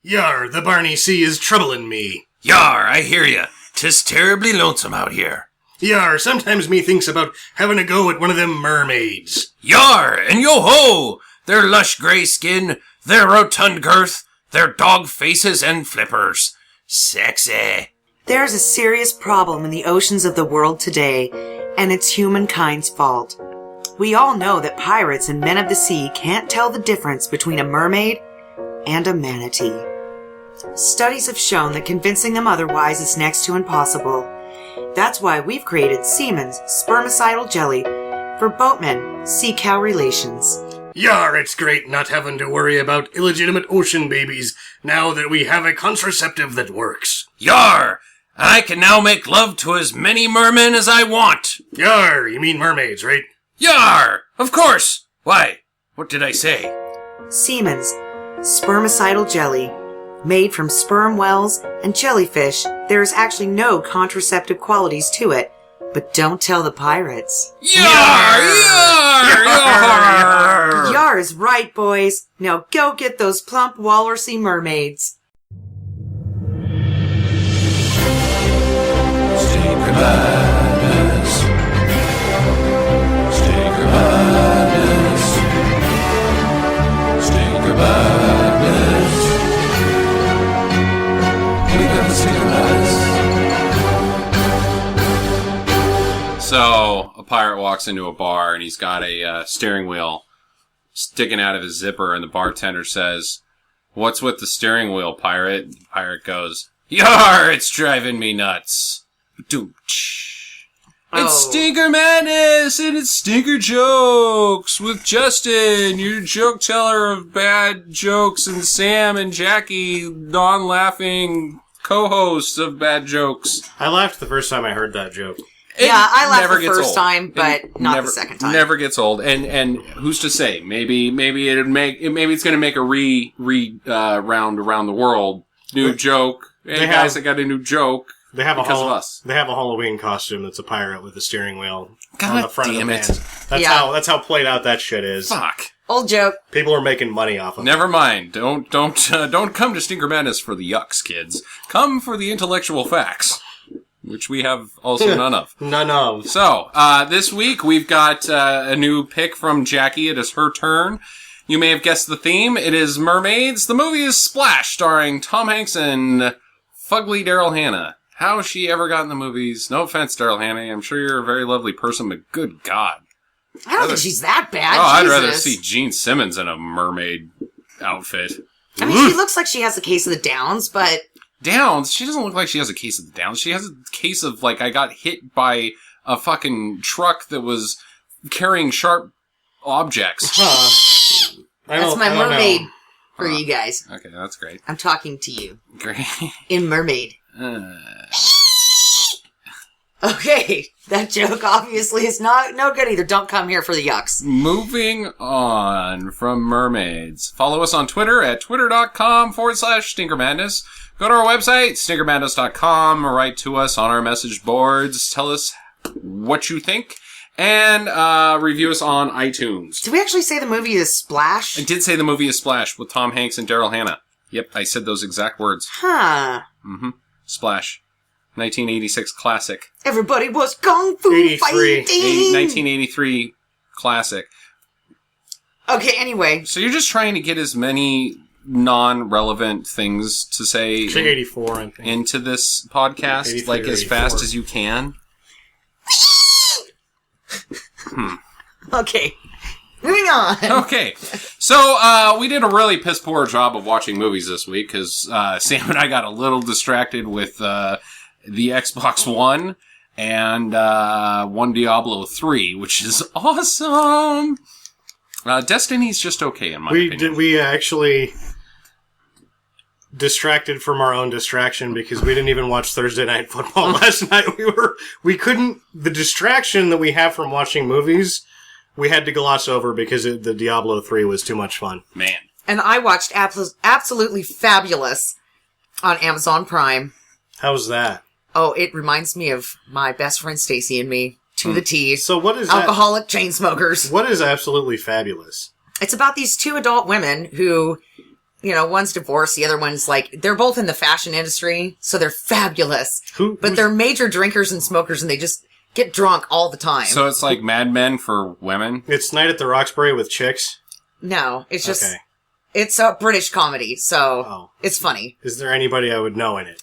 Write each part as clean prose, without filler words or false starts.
Yar, the Barney Sea is troubling me. Yar, I hear ya. 'Tis terribly lonesome out here. Yar, sometimes me thinks about having a go at one of them mermaids. Yar, and yo-ho! Their lush grey skin, their rotund girth, their dog faces and flippers. Sexy. There's a serious problem in the oceans of the world today, and it's humankind's fault. We all know that pirates and men of the sea can't tell the difference between a mermaid and a manatee. Studies have shown that convincing them otherwise is next to impossible. That's why we've created Seaman's spermicidal jelly for boatmen sea-cow relations. Yar, it's great not having to worry about illegitimate ocean babies now that we have a contraceptive that works. Yar! I can now make love to as many mermen as I want. Yar, you mean mermaids, right? Yar! Of course! Why? What did I say? Seaman's spermicidal jelly. Made from sperm whales and jellyfish, there is actually no contraceptive qualities to it. But don't tell the pirates. Yar! Yar! Yar! Yar is right, boys. Now go get those plump walrusy mermaids. Stinker Madness. Stinker Madness. Stinker Madness. We got the Stinker Madness. So, a pirate walks into a bar and he's got a steering wheel sticking out of his zipper, and the bartender says, "What's with the steering wheel, pirate?" The pirate goes, "Yar, it's driving me nuts." Doomch. Oh. It's Stinker Madness, and it's Stinker Jokes with Justin, your joke teller of bad jokes, and Sam and Jackie, non-laughing co-hosts of bad jokes. I laughed the first time I heard that joke. It Yeah, I laughed never the gets first old. time, but It not never, the second time. Never gets old, and who's to say? Maybe it's going to make a round around the world. New joke. Hey guys, I got a new joke. They have because of us. They have a Halloween costume that's a pirate with a steering wheel on God the front damn of the it. band. That's how played out that shit is. Fuck. Old joke. People are making money off of it. Never mind. Don't come to Stinker Madness for the yucks, kids. Come for the intellectual facts, which we have also none of. None of. So, this week we've got a new pick from Jackie. It is her turn. You may have guessed the theme. It is mermaids. The movie is Splash, starring Tom Hanks and fugly Darryl Hannah. How she ever got in the movies? No offense, Darryl Hannah. I'm sure you're a very lovely person, but good God. I don't think she's that bad. Oh, I'd Jesus. rather see Gene Simmons in a mermaid outfit. I mean, she looks like she has a case of the Downs, but... Downs? She doesn't look like she has a case of the Downs. She has a case of, like, I got hit by a fucking truck that was carrying sharp objects. That's my mermaid for you guys. Okay, that's great. I'm talking to you. Great. In mermaid. Okay, that joke obviously is no good either. Don't come here for the yucks. Moving on from mermaids. Follow us on Twitter at twitter.com/StinkerMadness. Go to our website, stinkermadness.com. Write to us on our message boards. Tell us what you think. And review us on iTunes. Did we actually say the movie is Splash? I did say the movie is Splash with Tom Hanks and Darryl Hannah. Yep, I said those exact words. Huh. Mm-hmm. Splash. 1986 classic. Everybody was kung fu 83. fighting. 1983 classic. Okay, anyway. So you're just trying to get as many non-relevant things to say Actually, 84, I think. into this podcast, 83 like or as fast 84. as you can? Okay. Moving on. Okay. So, we did a really piss poor job of watching movies this week, because Sam and I got a little distracted with the Xbox One and one Diablo 3, which is awesome. Destiny's just okay, in my opinion. We actually distracted from our own distraction because we didn't even watch Thursday Night Football last night. The distraction that we have from watching movies, we had to gloss over because the Diablo 3 was too much fun. Man. And I watched Absolutely Fabulous on Amazon Prime. How's that? Oh, it reminds me of my best friend Stacy and me to the T. So what is Alcoholic chain smokers. What is Absolutely Fabulous? It's about these two adult women who one's divorced, the other one's like, they're both in the fashion industry, so they're fabulous. But they're major drinkers and smokers, and they just get drunk all the time. So it's like Mad Men for women? It's Night at the Roxbury with chicks? No, it's just, Okay. it's a British comedy, so it's funny. Is there anybody I would know in it?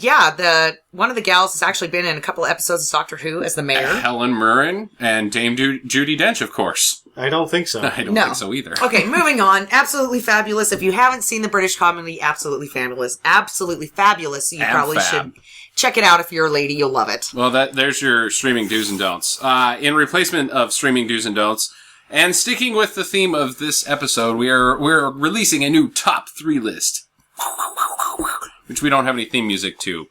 Yeah, one of the gals has actually been in a couple of episodes of Doctor Who as the mayor. Helen Mirren and Dame Judi Dench, of course. I don't think so. I don't think so either. Okay, moving on. Absolutely fabulous. If you haven't seen the British comedy, absolutely fabulous. Absolutely fabulous. You probably should check it out. If you're a lady, you'll love it. Well, there's your streaming do's and don'ts. In replacement of streaming do's and don'ts, and sticking with the theme of this episode, we're releasing a new top 3 list, which we don't have any theme music to.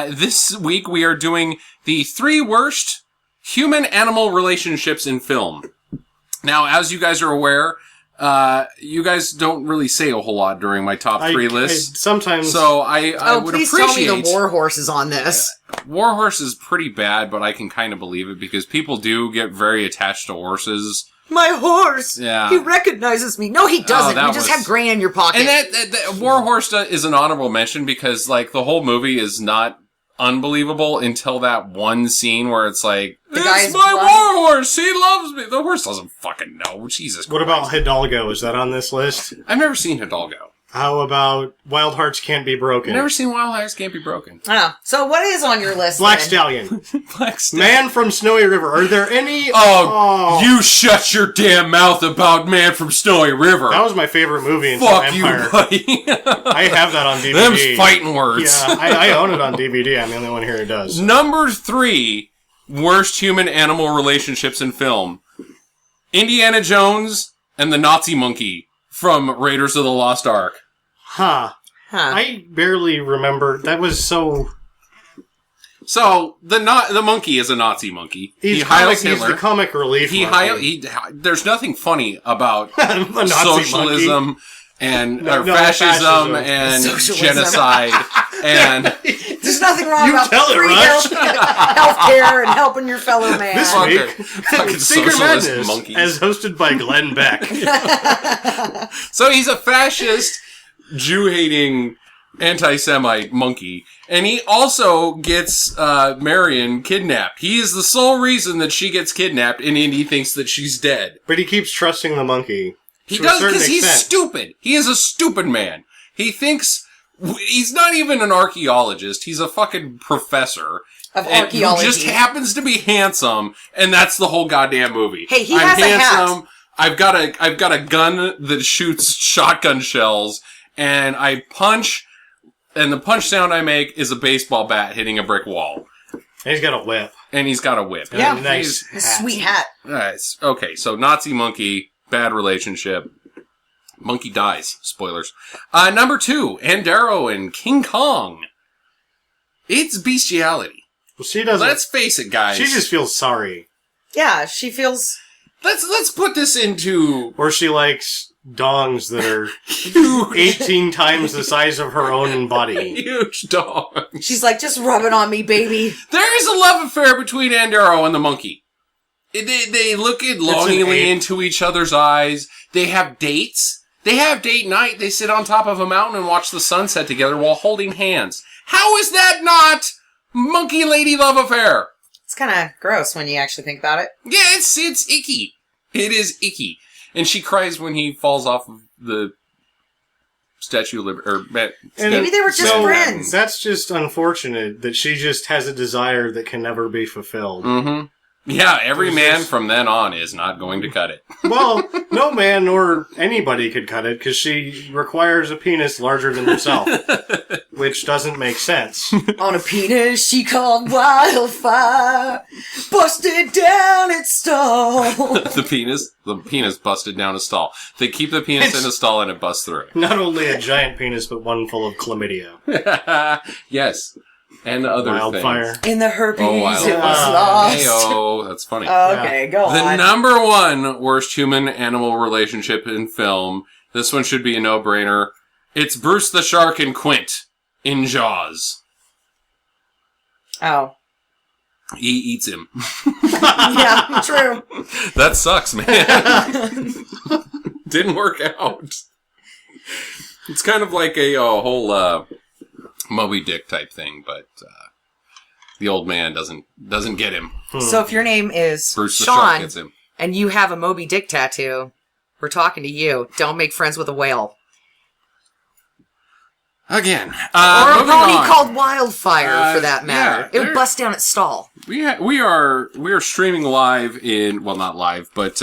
This week we are doing the 3 worst human-animal relationships in film. Now, as you guys are aware, you guys don't really say a whole lot during my top 3 list. Sometimes. So I would please appreciate... tell me the Warhorse is on this. Warhorse is pretty bad, but I can kind of believe it because people do get very attached to horses. My horse! Yeah. He recognizes me. No, he doesn't. that You just was- have grain in your pocket. And that Warhorse is an honorable mention because, like, the whole movie is not unbelievable until that one scene where it's like, The guy's it's my blind. Warhorse! He loves me! The horse doesn't fucking know. Jesus What Christ. about Hidalgo? Is that on this list? I've never seen Hidalgo. How about Wild Hearts Can't Be Broken? I've never seen Wild Hearts Can't Be Broken. So what is on your list, Black then? Stallion. Black Stallion. Man from Snowy River. Are there any... Oh, you shut your damn mouth about Man from Snowy River. That was my favorite movie in Fuck Empire. you, buddy. I have that on DVD. Them's fighting words. Yeah, I own it on DVD. I'm the only one here who does. Number 3 worst human-animal relationships in film. Indiana Jones and the Nazi monkey from Raiders of the Lost Ark. Huh. I barely remember. That was so... So, the monkey is a Nazi monkey. He's the comic relief. There's nothing funny about A Nazi socialism monkey. and No, fascism fascism. and Socialism. genocide and There's nothing wrong You about tell it, free Rush. healthcare and helping your fellow man. This Fucker. week, Fucking Secret socialist Madness, monkeys. as hosted by Glenn Beck. So he's a fascist, Jew-hating, anti-Semite monkey. And he also gets Marion kidnapped. He is the sole reason that she gets kidnapped, and Indy thinks that she's dead. But he keeps trusting the monkey. He to a does certain because he's extent. stupid. He is a stupid man. He thinks... He's not even an archaeologist. He's a fucking professor. Of And archaeology. who just happens to be handsome, and that's the whole goddamn movie. Hey, he has a hat. I've got a gun that shoots shotgun shells, and I punch, and the punch sound I make is a baseball bat hitting a brick wall. And he's got a whip. And he's got a whip. And Yeah. a nice A hat. sweet hat. Nice. Okay, so Nazi monkey, bad relationship. Monkey dies. Spoilers. Number 2, Darrow and King Kong. It's bestiality. Well, she doesn't. Let's face it, guys. She just feels sorry. Yeah, she feels... Let's put this into Or she likes dongs that are 18 times the size of her own body. huge dog. She's like, just rub it on me, baby. There is a love affair between Darrow and the monkey. They look longingly ape. into each other's eyes. They have dates. They have date night. They sit on top of a mountain and watch the sunset together while holding hands. How is that not monkey lady love affair? It's kind of gross when you actually think about it. Yeah, it's icky. It is icky. And she cries when he falls off of the Statue of Liberty. Maybe they were just friends. That's just unfortunate that she just has a desire that can never be fulfilled. Mm-hmm. Yeah, every man from then on is not going to cut it. Well, no man nor anybody could cut it because she requires a penis larger than herself, which doesn't make sense. On a penis she called wildfire, busted down its stall. The penis busted down a stall. They keep the penis in a stall and it busts through. Not only a giant penis, but one full of chlamydia. Yes. And other Wildfire. things. In the herpes, Oh, it was wildfire. lost. Heyo, that's funny. Okay, go The on. number 1 worst human-animal relationship in film. This one should be a no-brainer. It's Bruce the Shark and Quint in Jaws. Oh. He eats him. Yeah, true. That sucks, man. Didn't work out. It's kind of like a whole Moby Dick type thing, but the old man doesn't get him. So if your name is Bruce the Shark Sean gets him. and you have a Moby Dick tattoo, we're talking to you. Don't make friends with a whale. Again. Or a moving pony on. called Wildfire, for that matter. yeah, It would bust down its stall. We are streaming live in, well, not live, but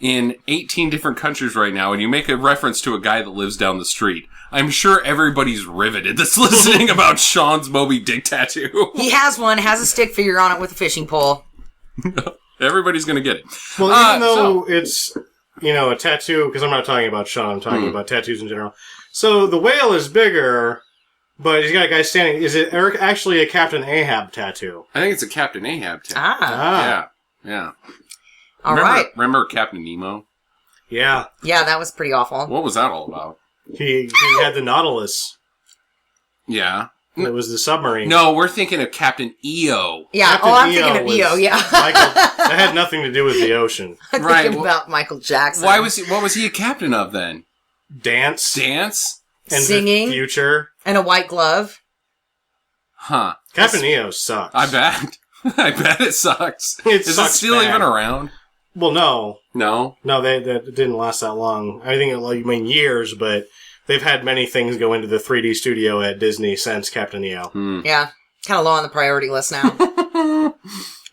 in 18 different countries right now, and you make a reference to a guy that lives down the street. I'm sure everybody's riveted that's listening about Sean's Moby Dick tattoo. He has one, has a stick figure on it with a fishing pole. Everybody's gonna get it. Well, even though it's, a tattoo, because I'm not talking about Sean, I'm talking about tattoos in general. So the whale is bigger, but he's got a guy standing. Is it actually a Captain Ahab tattoo? I think it's a Captain Ahab tattoo. Ah. Yeah. All right. Remember Captain Nemo? Yeah. Yeah, that was pretty awful. What was that all about? He had the Nautilus. Yeah. It was the submarine. No, we're thinking of Captain EO. Yeah, Captain I'm EO thinking of EO, was yeah. Michael, that had nothing to do with the ocean. I'm Right, thinking about Michael Jackson. What was he a captain of then? Dance. Dance? And Singing. the future. And a white glove. Huh. Captain EO sucks. I bet. I bet it sucks. It Is sucks it still bad. even around? Well, no. No? No, that didn't last that long. I think years, but they've had many things go into the 3D studio at Disney since Captain EO. Yeah, kind of low on the priority list now.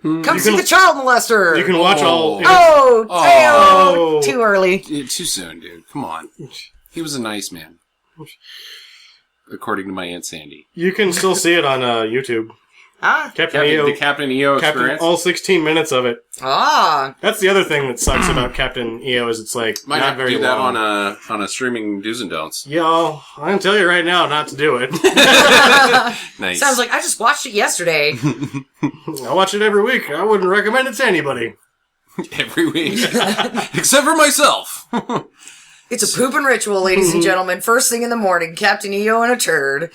Come see the child molester! You can watch all... Oh, too early. Too soon, dude. Come on. He was a nice man. According to my Aunt Sandy. You can still see it on YouTube. Ah. Captain EO. The Captain EO experience? All 16 minutes of it. Ah. That's the other thing that sucks about Captain EO is it's like Might not have to very do that long. on a streaming do's and don'ts. Yo, I can tell you right now not to do it. Nice. Sounds like I just watched it yesterday. I watch it every week. I wouldn't recommend it to anybody. Every week. Except for myself. It's a pooping ritual, ladies and gentlemen. First thing in the morning, Captain EO and a turd.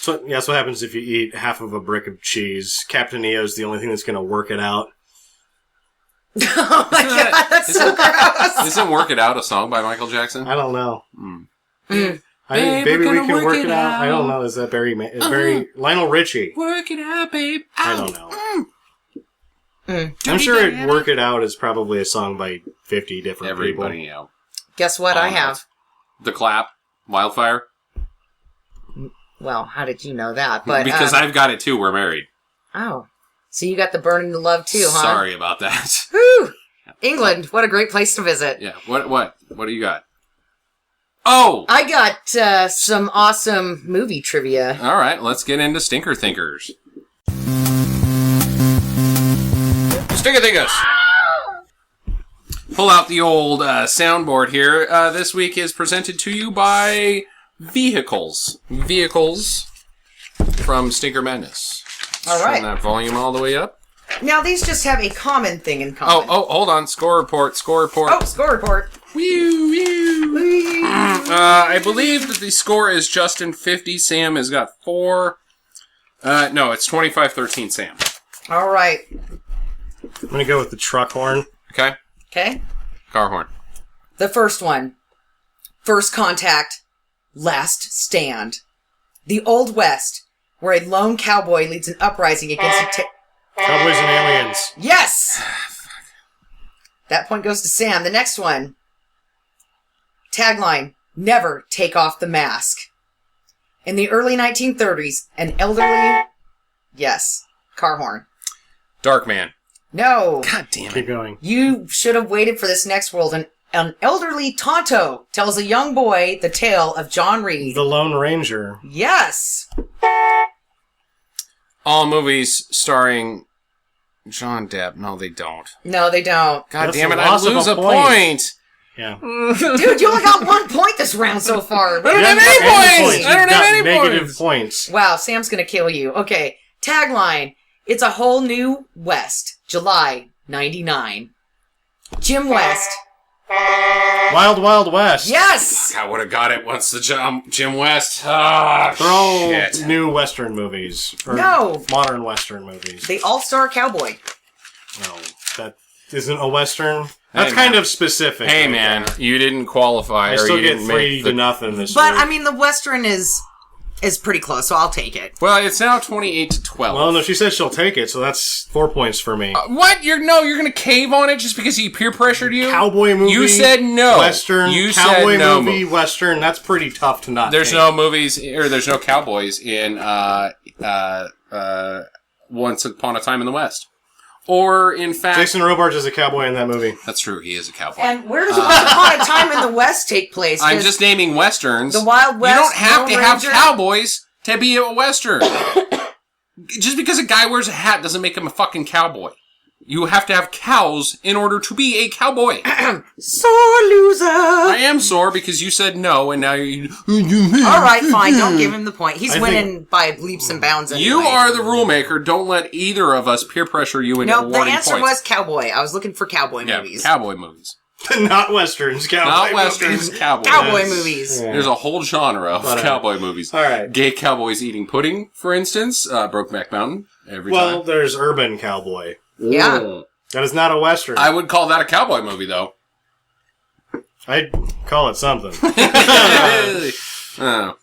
So that's what happens if you eat half of a brick of cheese. Captain EO is the only thing that's going to work it out. Oh my god, that's so gross. Isn't Work It Out a song by Michael Jackson? I don't know. Mm. I think Babe, Baby we're We gonna Can work Work it It Out. out. I don't know. Is that Barry Lionel Richie? Work it out, babe. I don't know. Mm. I'm sure Work It Out is probably a song by 50 different Everybody people. out. Guess what I have? The Clap. Wildfire. Well, how did you know that? But Because I've got it too. We're married. Oh. So you got the Burning to Love too, huh? Sorry about that. Whew. England, what a great place to visit. Yeah. What do you got? Oh! I got some awesome movie trivia. All right, let's get into Stinker Thinkers. Stinker Thinkers! Pull out the old soundboard here. This week is presented to you by Vehicles. Vehicles from Stinker Madness. All right. Turn that volume all the way up. Now, these just have a common thing in common. Oh, hold on. Score report. Oh, score report. I believe that the score is Justin 50. Sam has got 4. No, it's 25-13, Sam. All right. I'm going to go with the truck horn. Okay? Okay. Car horn. The first one. First contact. Last stand. The Old West, where a lone cowboy leads an uprising against a... Cowboys and Aliens. Yes! That point goes to Sam. The next one. Tagline, never take off the mask. In the early 1930s, an elderly... Yes. Car horn. Darkman. No. God damn Keep going. You should have waited for this next world. An elderly Tonto tells a young boy the tale of John Reed. The Lone Ranger. Yes. All movies starring John Depp. No, they don't. No, they don't. God That's damn the it, I loss of lose a a point. Yeah. Dude, you only got 1 point this round so far. I don't have any points. I don't have any negative points. points. Wow, Sam's gonna kill you. Okay, tagline. It's a whole new West. July 99. Jim West. Wild Wild West. Yes! I would have got it once the Jim West. Ah, They're all shit. new Western movies. Or No. modern Western movies. The All-Star Cowboy. No, that isn't a Western. That's kind of specific. Hey, right man, there. you didn't qualify. I or still you get didn't 3 make to nothing this But, week. I mean, the Western is pretty close, so I'll take it. Well, it's now 28-12. Well, no, she said she'll take it, so that's 4 points for me. What? You're gonna cave on it just because he peer pressured you? Cowboy movie. You said no. Western. You cowboy said no. movie. Western. That's pretty tough to not. There's take. no movies, or there's no cowboys in Once Upon a Time in the West. Or, in fact... Jason Robards is a cowboy in that movie. That's true, he is a cowboy. And where does Once Upon a Time in the West take place? I'm just naming westerns. The Wild West, You don't have to Lone have Ranger? cowboys to be a western. Just because a guy wears a hat doesn't make him a fucking cowboy. You have to have cows in order to be a cowboy. Sore loser. I am sore because you said no, and now you... All right, fine. Don't give him the point. He's I winning by leaps and bounds anyway. You are the rule maker. Don't let either of us peer pressure you into No, the awarding answer points. was cowboy. I was looking for cowboy movies. Cowboy movies. Not westerns. Cowboy Not westerns, movies. cowboys. Cowboy Yes. movies. Yeah. There's a whole genre of cowboy movies. All right. Gay cowboys eating pudding, for instance. Brokeback Mountain. Every Well, time. there's Urban Cowboy. Yeah. That is not a western. I would call that a cowboy movie, though. I'd call it something. Oh.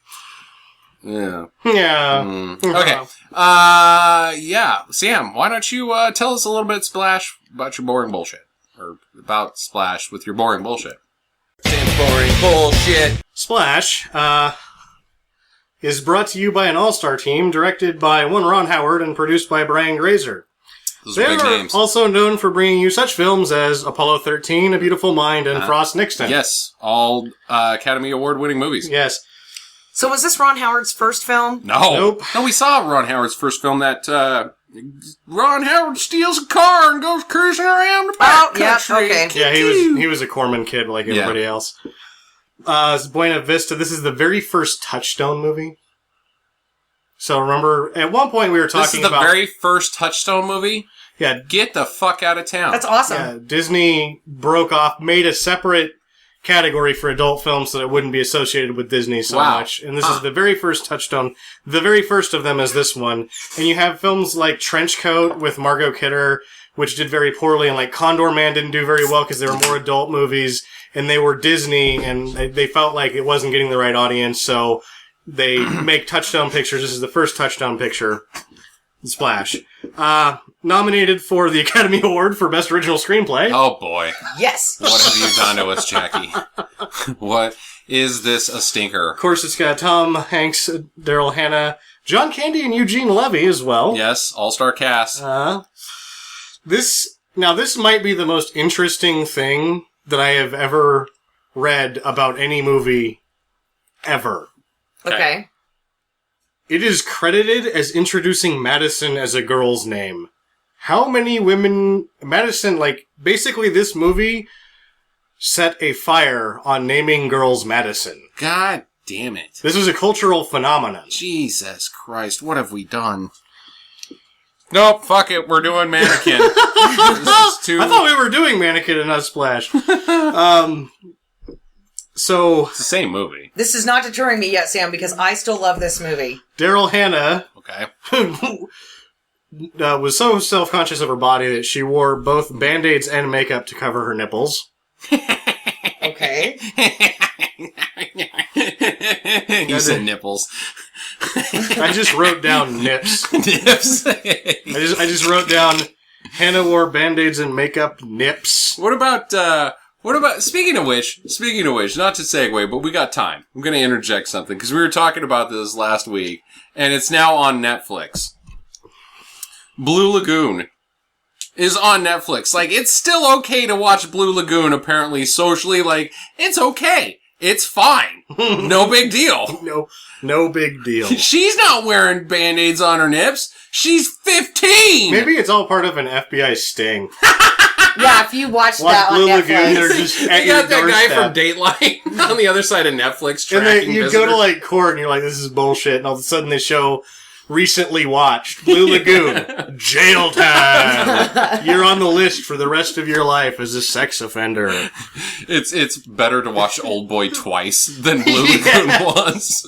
Yeah. Yeah. Okay. Yeah. Sam, why don't you tell us a little bit, Splash, about your boring bullshit? Or about Splash with your boring bullshit. Sam's boring bullshit. Splash is brought to you by an all-star team directed by one Ron Howard and produced by Brian Grazer. Those They are big are names. also known for bringing you such films as Apollo 13, A Beautiful Mind, and Frost Nixon. Yes. All Academy Award-winning movies. Yes. So was this Ron Howard's first film? No. Nope. No, we saw Ron Howard's first film that Ron Howard steals a car and goes cruising around the Oh, back yeah, country. okay. Yeah, he was a Corman kid like Yeah. everybody else. It's Buena Vista. This is the very first Touchstone movie. So remember, at one point we were talking This is the about... very first Touchstone movie? Yeah, Get the fuck out of town. That's awesome. yeah, Disney broke off, made a separate category for adult films so that it wouldn't be associated with Disney so Wow. much. And this is the very first Touchstone. The very first of them is this one. And you have films like Trenchcoat with Margot Kidder, which did very poorly, and like Condor Man didn't do very well because they were more adult movies, and they were Disney, and they felt like it wasn't getting the right audience, so they make Touchstone pictures. This is the first Touchstone picture. Splash. Nominated for the Academy Award for Best Original Screenplay. Oh boy. Yes. What have you done to us, Jackie? What is this a stinker? Of course, it's got Tom Hanks, Darryl Hannah, John Candy, and Eugene Levy as well. Yes, all-star cast. This might be the most interesting thing that I have ever read about any movie ever. Okay. It is credited as introducing Madison as a girl's name. How many women... Madison, basically this movie set a fire on naming girls Madison. God damn it. This was a cultural phenomenon. Jesus Christ, what have we done? Nope, fuck it, we're doing Mannequin. This is too... I thought we were doing Mannequin and not Splash. So, It's the same movie. This is not deterring me yet, Sam, because I still love this movie. Daryl Hannah Okay. was so self-conscious of her body that she wore both Band-Aids and makeup to cover her nipples. Okay. You said nipples. I just wrote down nips. Nips. I just wrote down Hannah wore Band-Aids and makeup nips. What about, speaking of which, not to segue, but we got time. I'm gonna interject something, because we were talking about this last week, and it's now on Netflix. Blue Lagoon is on Netflix. It's still okay to watch Blue Lagoon, apparently, socially. It's okay. It's fine. No big deal. No big deal. She's not wearing Band-Aids on her nips. She's 15! Maybe it's all part of an FBI sting. Yeah, if you watch that Watch on Blue Netflix. Lagoon, they're just at You your got that guy doorstep. from Dateline on the other side of Netflix And tracking you visitors. go to court and you're like, this is bullshit. And all of a sudden they show recently watched Blue Lagoon, jail time. You're on the list for the rest of your life as a sex offender. It's better to watch Old Boy twice than Blue Lagoon once.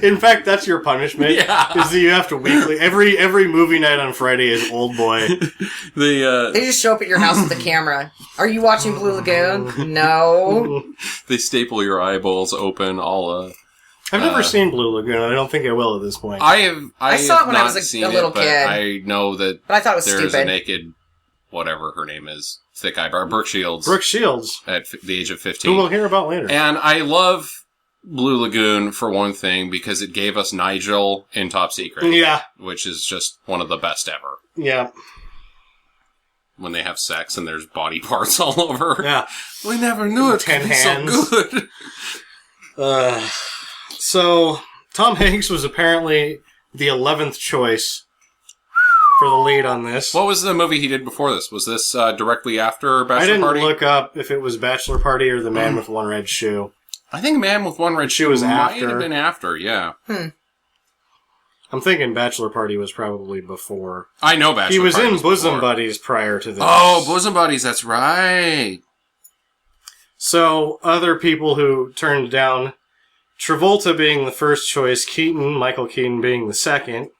In fact, that's your punishment. Yeah. Is that you have to weekly every movie night on Friday is Old Boy. They just show up at your house with a camera. Are you watching Blue Lagoon? No. They staple your eyeballs open. All I've never seen Blue Lagoon. I don't think I will at this point. I saw it when I not was seen a little it, but kid. I know that But I thought it was there's a stupid. naked, whatever her name is, thick eyebrow, Brooke Shields, Brooke Shields, at the age of 15. who we'll hear about later. And I love Blue Lagoon for one thing because it gave us Nigel in Top Secret, Yeah, which is just one of the best ever. yeah, When they have sex and there's body parts all over. yeah. We never knew it 10 could be hands. so good. So Tom Hanks was apparently the 11th choice for the lead on this. What was the movie he did before this? Was this directly after Bachelor I didn't Party? look up if it was Bachelor Party or The Man with One Red Shoe. I think Man with One Red Shoe was might after. have been after, yeah. I'm thinking Bachelor Party was probably before. I know Bachelor He was Party in Bosom before. Buddies prior to this. Oh, Bosom Buddies, that's right. So, other people who turned down, Travolta being the first choice, Michael Keaton being the second.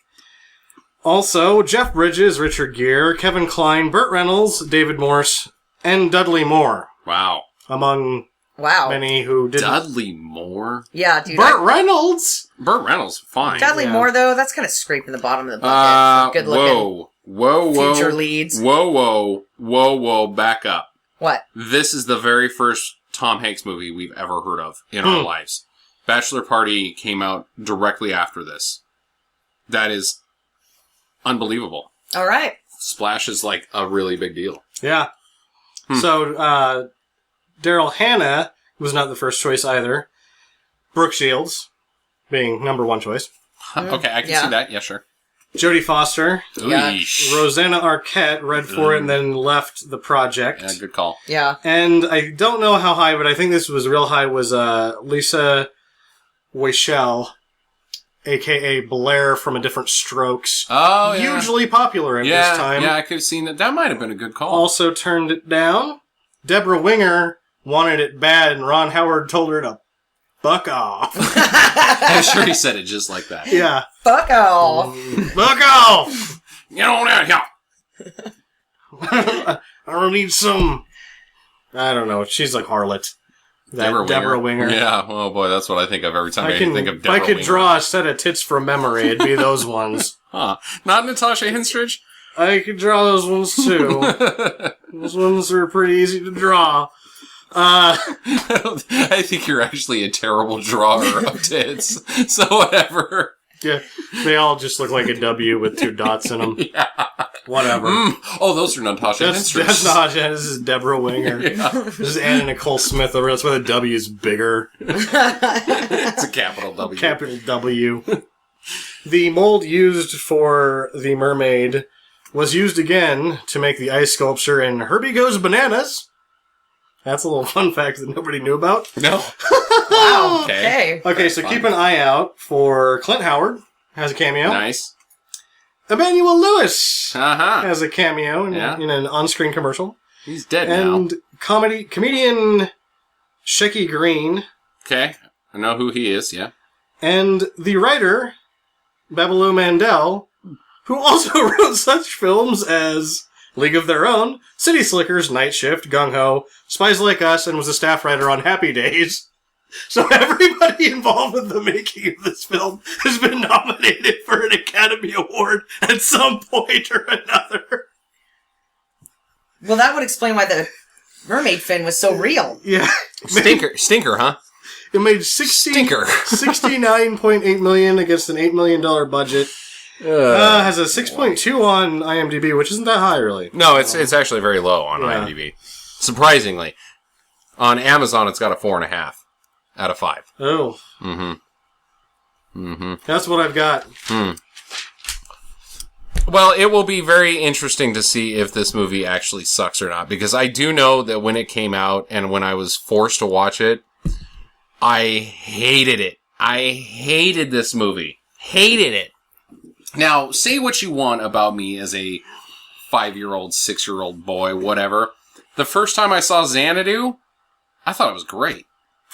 Also, Jeff Bridges, Richard Gere, Kevin Kline, Burt Reynolds, David Morse, and Dudley Moore, Wow. among Wow. many who didn't. Dudley Moore? Yeah, dude. Burt Reynolds? Burt Reynolds, fine. Dudley Yeah. Moore, though, that's kind of scraping the bottom of the bucket. Good looking. Whoa. future leads. Whoa, back up. What? This is the very first Tom Hanks movie we've ever heard of in our lives. Bachelor Party came out directly after this. That is unbelievable. All right. Splash is like a really big deal. Yeah. So, Darryl Hannah was not the first choice either. Brooke Shields being number one choice. Okay, I can Yeah. see that. Yeah, sure. Jodie Foster. Yeah. Eesh. Rosanna Arquette read for it and then left the project. Yeah, good call. Yeah. And I don't know how high, but I think this was real high, was Lisa Wachtel, a.k.a. Blair from A Different Strokes. Oh, yeah. Hugely popular at this time. Yeah, I could have seen that. That might have been a good call. Also turned it down. Deborah Winger wanted it bad, and Ron Howard told her to fuck off. I'm sure he said it just like that. Yeah. Fuck off. Fuck off! Get on out here. I don't need some... I don't know. She's like harlot. That Deborah Winger. Yeah, oh boy, that's what I think of every time I think of If Deborah I could Winger. draw a set of tits from memory, it'd be those ones. Huh. Not Natasha Henstridge? I could draw those ones too. Those ones are pretty easy to draw. I think you're actually a terrible drawer of tits. So whatever. Yeah, they all just look like a W with two dots in them. Yeah. Whatever. Oh, that's Natasha Henstridge. That's not. This is Deborah Winger. This is Anna Nicole Smith. That's why the W is bigger. It's a capital W. Capital W. The mold used for the mermaid was used again to make the ice sculpture in Herbie Goes Bananas. That's a little fun fact that nobody knew about. No. Wow. Okay. Okay. Okay, so keep an eye out for Clint Howard has a cameo. Nice. Emmanuel Lewis Uh-huh. has a cameo in an on-screen commercial. He's dead And now. comedian Shecky Green Okay. I know who he is, yeah. and the writer Babaloo Mandel, who also wrote such films as League of Their Own, City Slickers, Night Shift, Gung Ho, Spies Like Us, and was a staff writer on Happy Days. So everybody involved with the making of this film has been nominated for an Academy Award at some point or another. Well, that would explain why the mermaid fin was so real. Yeah. Stinker, huh? It made Stinker. $69.8 million against an $8 million budget. Has a 6.2 on IMDb, which isn't that high, really. No, it's actually very low on Yeah. IMDb. Surprisingly. On Amazon, it's got a 4.5 out of 5. Oh. That's what I've got. Well, it will be very interesting to see if this movie actually sucks or not, because I do know that when it came out and when I was forced to watch it, I hated it. I hated this movie. Hated it. Now, say what you want about me as a 5-year-old, 6-year-old boy, whatever. The first time I saw Xanadu, I thought it was great.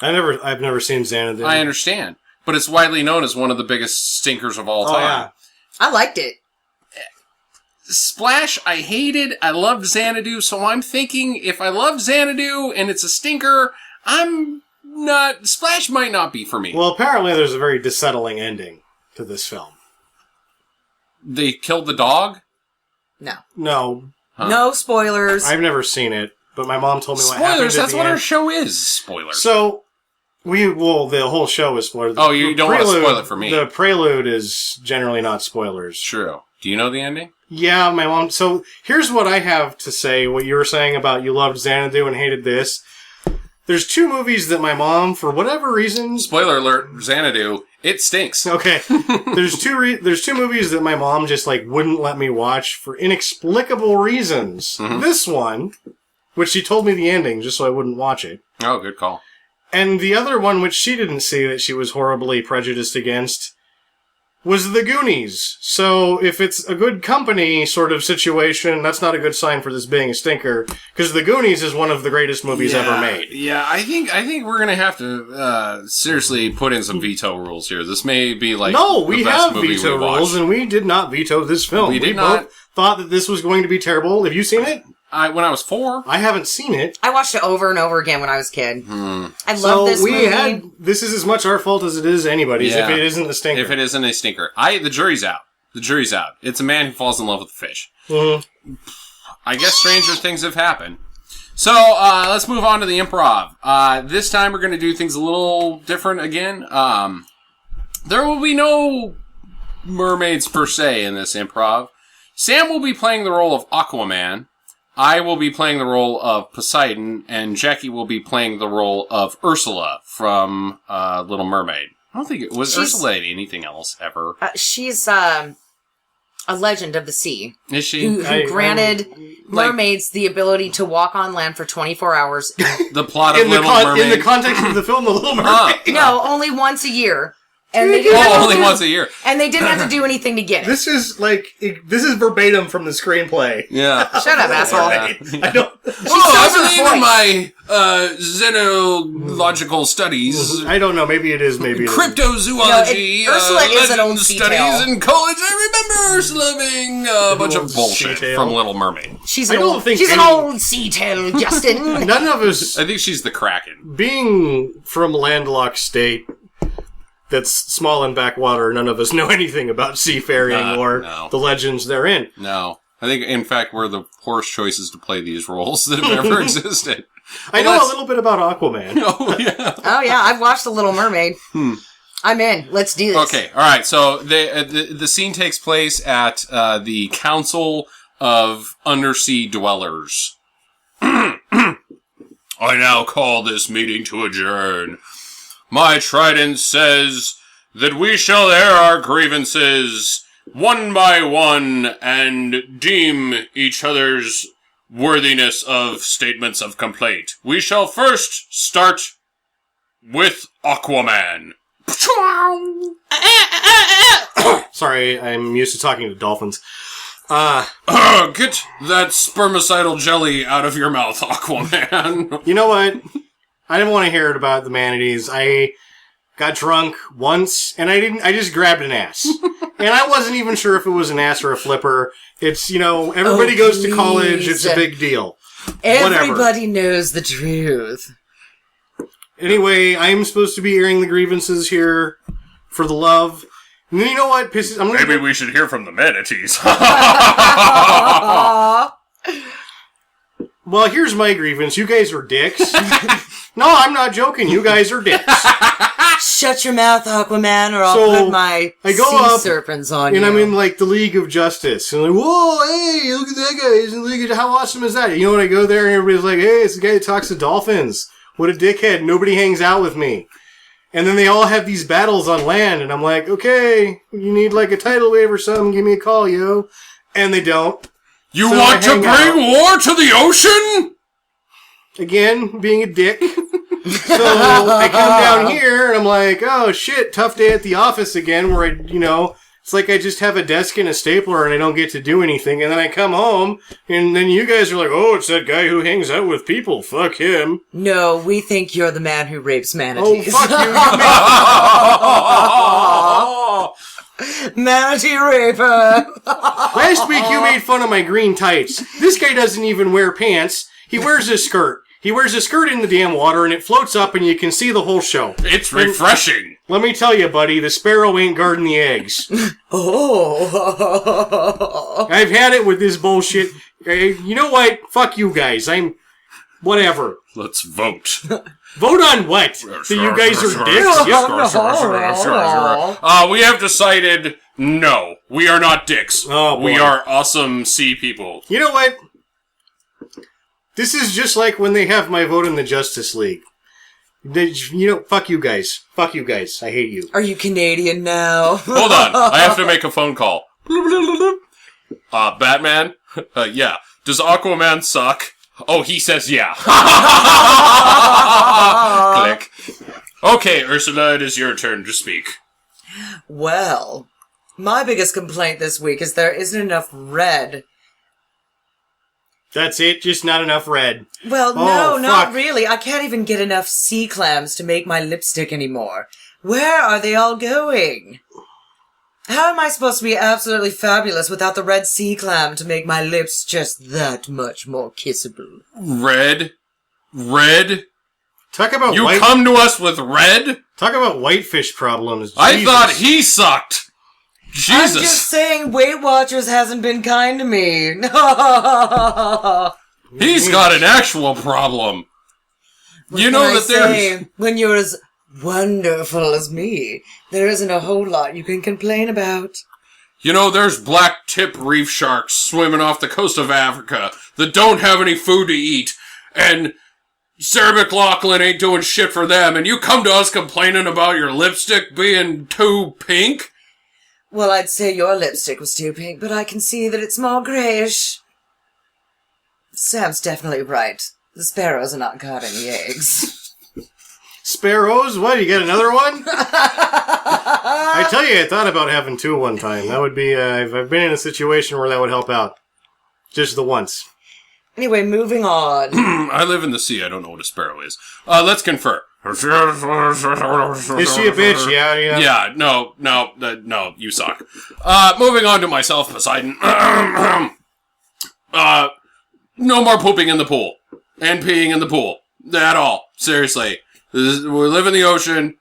I've never seen Xanadu. I understand. But it's widely known as one of the biggest stinkers of all time. Yeah. I liked it. Splash, I hated. I loved Xanadu, so I'm thinking if I love Xanadu and it's a stinker, Splash might not be for me. Well, apparently there's a very dissettling ending to this film. They killed the dog? No. No, No spoilers. I've never seen it, but my mom told me what happened Spoilers, at that's the what end. our show is. Spoilers. So, the whole show is spoilers. Oh, you don't want to spoil it for me. The Prelude is generally not spoilers. True. Do you know the ending? Yeah, my mom. So, here's what I have to say, what you were saying about you loved Xanadu and hated this. There's 2 movies that my mom, for whatever reasons... Spoiler alert, Xanadu, it stinks. Okay. There's two movies that my mom just, wouldn't let me watch for inexplicable reasons. Mm-hmm. This one, which she told me the ending just so I wouldn't watch it. Oh, good call. And the other one, which she didn't see that she was horribly prejudiced against, was The Goonies. So if it's a good company sort of situation, that's not a good sign for this being a stinker, because The Goonies is one of the greatest movies ever made. Yeah, I think we're gonna have to seriously put in some veto rules here. This may be No, we the best have movie veto we watched. rules, and we did not veto this film. We did both not. thought that this was going to be terrible. Have you seen it? When I was 4. I haven't seen it. I watched it over and over again when I was a kid. I love So this movie. this is as much our fault as it is anybody's Yeah. if it isn't a stinker. If it isn't a stinker, the jury's out. The jury's out. It's a man who falls in love with a fish. Mhm. I guess stranger things have happened. So let's move on to the improv. This time we're going to do things a little different again. There will be no mermaids per se in this improv. Sam will be playing the role of Aquaman. I will be playing the role of Poseidon, and Jackie will be playing the role of Ursula from Little Mermaid. I don't think it was Ursula in anything else ever. She's a legend of the sea Is she? who granted mermaids the ability to walk on land for 24 hours. The plot of in the Little Mermaid. in the context of the film, The Little Mermaid. No, only once a year. And they didn't only once a year. And they didn't have to do anything to get it. This is verbatim from the screenplay. Yeah. Shut up, asshole. I don't. I believe in my xenological studies. I don't know. Maybe it is. Maybe it isn't. Cryptozoology, Ursula is an legend old sea tale. studies in college. I remember Ursula being a bunch of Old bullshit sea tale. from Little Mermaid. She's I an don't old, think she's an any- old sea tale, Justin. None of us, I think she's the Kraken. being from a landlocked state that's small and backwater, none of us know anything about seafaring or no. the legends therein. No. I think, in fact, we're the poorest choices to play these roles that have ever existed. I Well, know a that's- little bit about Aquaman. Oh, yeah. Oh, yeah, I've watched The Little Mermaid. I'm in. Let's do this. Okay, all right. So the scene takes place at the Council of Undersea Dwellers. I now call this meeting to adjourn. My trident says that we shall air our grievances one by one and deem each other's worthiness of statements of complaint. We shall first start with Aquaman. Sorry, I'm used to talking to dolphins. Get that spermicidal jelly out of your mouth, Aquaman. You know what? I didn't want to hear it about the manatees. I got drunk once, and I just grabbed an ass. And I wasn't even sure if it was an ass or a flipper. It's, everybody goes to college, it's a big deal. Everybody knows the truth. Anyway, I'm supposed to be airing the grievances here for the love. And you know what pisses... Maybe we should hear from the manatees. Well, here's my grievance. You guys are dicks. No, I'm not joking. You guys are dicks. Shut your mouth, Aquaman, or I'll So, put my I go sea up, serpents on And you. I'm in, the League of Justice. And whoa, hey, look at that guy. Look at how awesome is that? You know, when I go there and everybody's like, hey, it's the guy that talks to dolphins. What a dickhead. Nobody hangs out with me. And then they all have these battles on land. And I'm like, okay, you need, a tidal wave or something, give me a call, yo. And they don't. You So want I to hang bring war to the ocean? Again, being a dick. So I come down here and I'm like, oh shit, tough day at the office again where I, It's like I just have a desk and a stapler and I don't get to do anything. And then I come home and then you guys are like, oh, it's that guy who hangs out with people. Fuck him. No, we think you're the man who rapes Oh, manatees. fuck you. Manatee raper. Last week you made fun of my green tights. This guy doesn't even wear pants. He wears a skirt. He wears a skirt in the damn water and it floats up and you can see the whole show. It's refreshing. Let me tell you, buddy, the sparrow ain't guarding the eggs. Oh. I've had it with this bullshit. You know what? Fuck you guys. Whatever. Let's vote. Vote on what? That you guys are dicks? We have decided no. We are not dicks. Oh, boy. We are awesome sea people. You know what? This is just like when they have my vote in the Justice League. Fuck you guys. Fuck you guys. I hate you. Are you Canadian now? Hold on. I have to make a phone call. Batman? Yeah. Does Aquaman suck? Oh, he says yeah. Click. Okay, Ursula, it is your turn to speak. Well, my biggest complaint this week is there isn't enough red. That's it? Just not enough red. Well, Oh, no, not fuck. really. I can't even get enough sea clams to make my lipstick anymore. Where are they all going? How am I supposed to be absolutely fabulous without the red sea clam to make my lips just that much more kissable? Red? Red? Talk about You come to us with red? Talk about whitefish problems. I Jesus. thought he sucked. Jesus. I'm just saying Weight Watchers hasn't been kind to me. He's got an actual problem. You know that there's... When you're as wonderful as me, there isn't a whole lot you can complain about. You know, there's black tip reef sharks swimming off the coast of Africa that don't have any food to eat, and Sarah McLachlan ain't doing shit for them, and you come to us complaining about your lipstick being too pink? Well, I'd say your lipstick was too pink, but I can see that it's more grayish. Sam's definitely right. The sparrows are not got any eggs. Sparrows? What? You got another one? I tell you, I thought about having two one time. That would be, I've been in a situation where that would help out. Just the once. Anyway, moving on. I live in the sea, I don't know what a sparrow is. Let's confer. Is she a bitch? Yeah. Yeah, no, you suck. Moving on to myself, Poseidon. No more pooping in the pool. And peeing in the pool. At all. Seriously. We live in the ocean.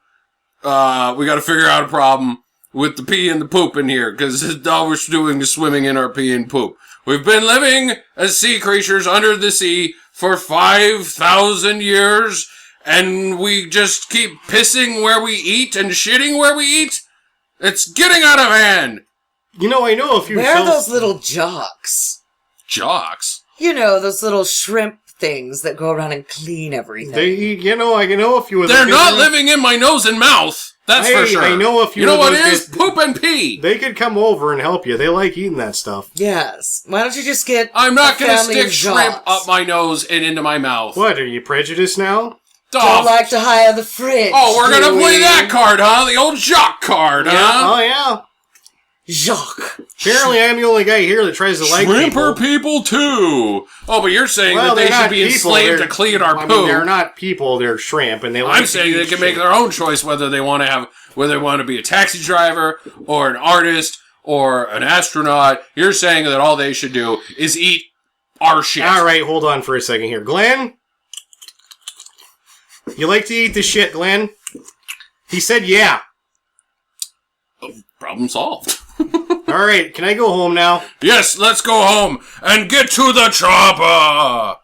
We gotta figure out a problem with the pee and the poop in here, because all we're doing is swimming in our pee and poop. We've been living as sea creatures under the sea for 5,000 years, and we just keep pissing where we eat and shitting where we eat? It's getting out of hand! You know, I know a few... Where are those little jocks? Jocks? You know, those little shrimp things that go around and clean everything. I know a few of them. They're not living in my nose and mouth! That's for sure. I know a few You know of what those it is? Poop and pee! They could come over and help you. They like eating that stuff. Yes. Why don't you just get I'm not a gonna family stick of shrimp jocks? up my nose and into my mouth. What, are you prejudiced now? Don't like to hire the fridge. Oh, we're gonna do play we? that card, huh? The old jock card, huh? Oh, yeah. Jacques. Apparently I'm the only guy here that tries to like Shrimper people. people too. Oh, but you're saying Well, that they they're should not be people, enslaved they're- to clean our I poo. mean, they're not people, they're shrimp, and they like I'm to saying eat they can make shit. their own choice whether they want to be a taxi driver or an artist or an astronaut. You're saying that all they should do is eat our shit. Alright, hold on for a second here. Glenn? You like to eat the shit, Glenn? He said yeah. Problem solved. Alright, can I go home now? Yes, let's go home and get to the chopper.